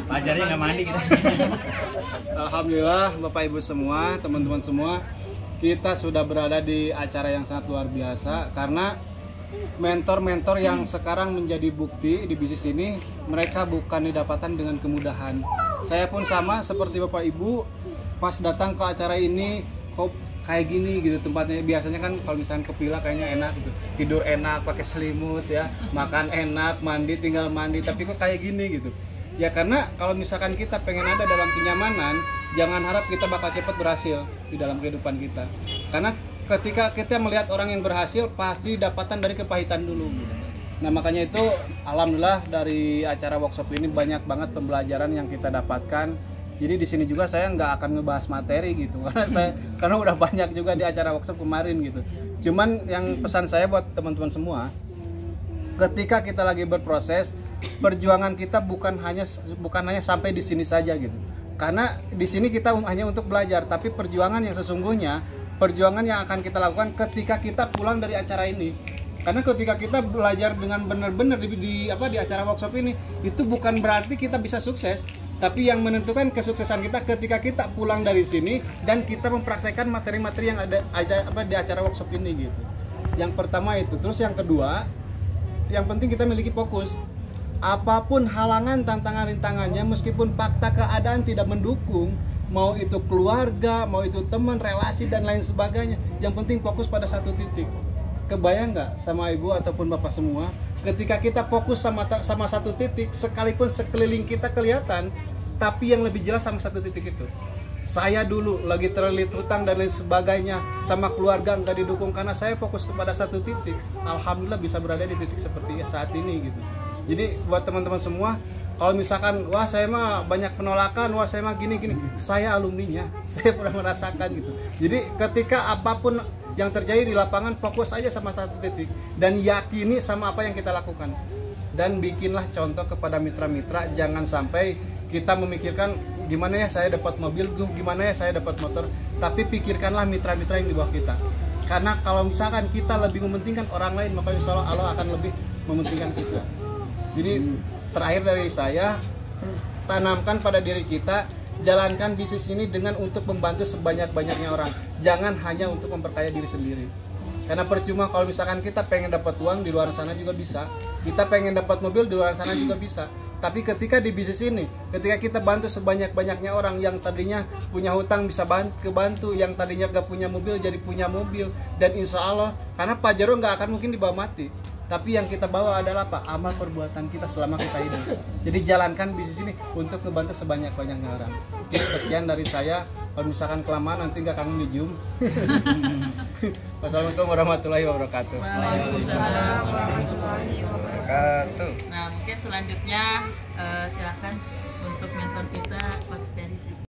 Pajarnya nggak mandi kita. Alhamdulillah Bapak Ibu semua, teman-teman semua, kita sudah berada di acara yang sangat luar biasa karena mentor-mentor yang sekarang menjadi bukti di bisnis ini mereka bukan didapatkan dengan kemudahan. Saya pun sama seperti Bapak Ibu, pas datang ke acara ini kok kayak gini gitu tempatnya. Biasanya kan kalau misalnya ke villa kayaknya enak gitu, tidur enak pakai selimut ya, makan enak, mandi tinggal mandi, tapi kok kayak gini gitu. Ya karena kalau misalkan kita pengen ada dalam kenyamanan, jangan harap kita bakal cepat berhasil di dalam kehidupan kita. Karena ketika kita melihat orang yang berhasil, pasti dapatan dari kepahitan dulu. Nah makanya itu alhamdulillah dari acara workshop ini banyak banget pembelajaran yang kita dapatkan. Jadi di sini juga saya nggak akan ngebahas materi gitu, karena udah banyak juga di acara workshop kemarin gitu. Cuman yang pesan saya buat teman-teman semua, ketika kita lagi berproses, perjuangan kita bukan hanya sampai di sini saja gitu. Karena di sini kita hanya untuk belajar, tapi perjuangan yang sesungguhnya, perjuangan yang akan kita lakukan ketika kita pulang dari acara ini. Karena ketika kita belajar dengan benar-benar di acara workshop ini, itu bukan berarti kita bisa sukses, tapi yang menentukan kesuksesan kita ketika kita pulang dari sini dan kita mempraktekkan materi-materi yang ada di acara workshop ini gitu. Yang pertama itu, terus yang kedua, yang penting kita memiliki fokus. Apapun halangan, tantangan, rintangannya, meskipun fakta keadaan tidak mendukung, mau itu keluarga, mau itu teman, relasi dan lain sebagainya, yang penting fokus pada satu titik. Kebayang nggak sama ibu ataupun bapak semua, ketika kita fokus sama satu titik, sekalipun sekeliling kita kelihatan, tapi yang lebih jelas sama satu titik itu. Saya dulu lagi terlilit hutang dan lain sebagainya, sama keluarga nggak didukung karena saya fokus kepada satu titik. Alhamdulillah bisa berada di titik seperti saat ini gitu. Jadi buat teman-teman semua, kalau misalkan wah saya mah banyak penolakan, wah saya mah gini-gini, saya alumninya, saya pernah merasakan gitu. Jadi ketika apapun yang terjadi di lapangan, fokus aja sama satu titik dan yakini sama apa yang kita lakukan. Dan bikinlah contoh kepada mitra-mitra, jangan sampai kita memikirkan gimana ya saya dapat mobil, gimana ya saya dapat motor, tapi pikirkanlah mitra-mitra yang di bawah kita. Karena kalau misalkan kita lebih mementingkan orang lain, maka insya Allah akan lebih mementingkan kita. Jadi terakhir dari saya, tanamkan pada diri kita, jalankan bisnis ini dengan untuk membantu sebanyak-banyaknya orang. Jangan hanya untuk memperkaya diri sendiri. Karena percuma kalau misalkan kita pengen dapat uang di luar sana juga bisa. Kita pengen dapat mobil di luar sana juga bisa. Tapi ketika di bisnis ini, ketika kita bantu sebanyak-banyaknya orang yang tadinya punya hutang bisa kebantu, yang tadinya gak punya mobil jadi punya mobil. Dan insya Allah, karena Pajero gak akan mungkin dibawa mati. Tapi yang kita bawa adalah apa? Amal perbuatan kita selama kita hidup. Jadi jalankan bisnis ini untuk membantu sebanyak-banyaknya orang. Oke, sekian dari saya. Kalau misalkan kelamaan nanti nggak kangen di Zoom. Wassalamualaikum warahmatullahi wabarakatuh. Waalaikumsalam warahmatullahi wabarakatuh. Nah mungkin selanjutnya silakan untuk mentor kita Coach Ferry.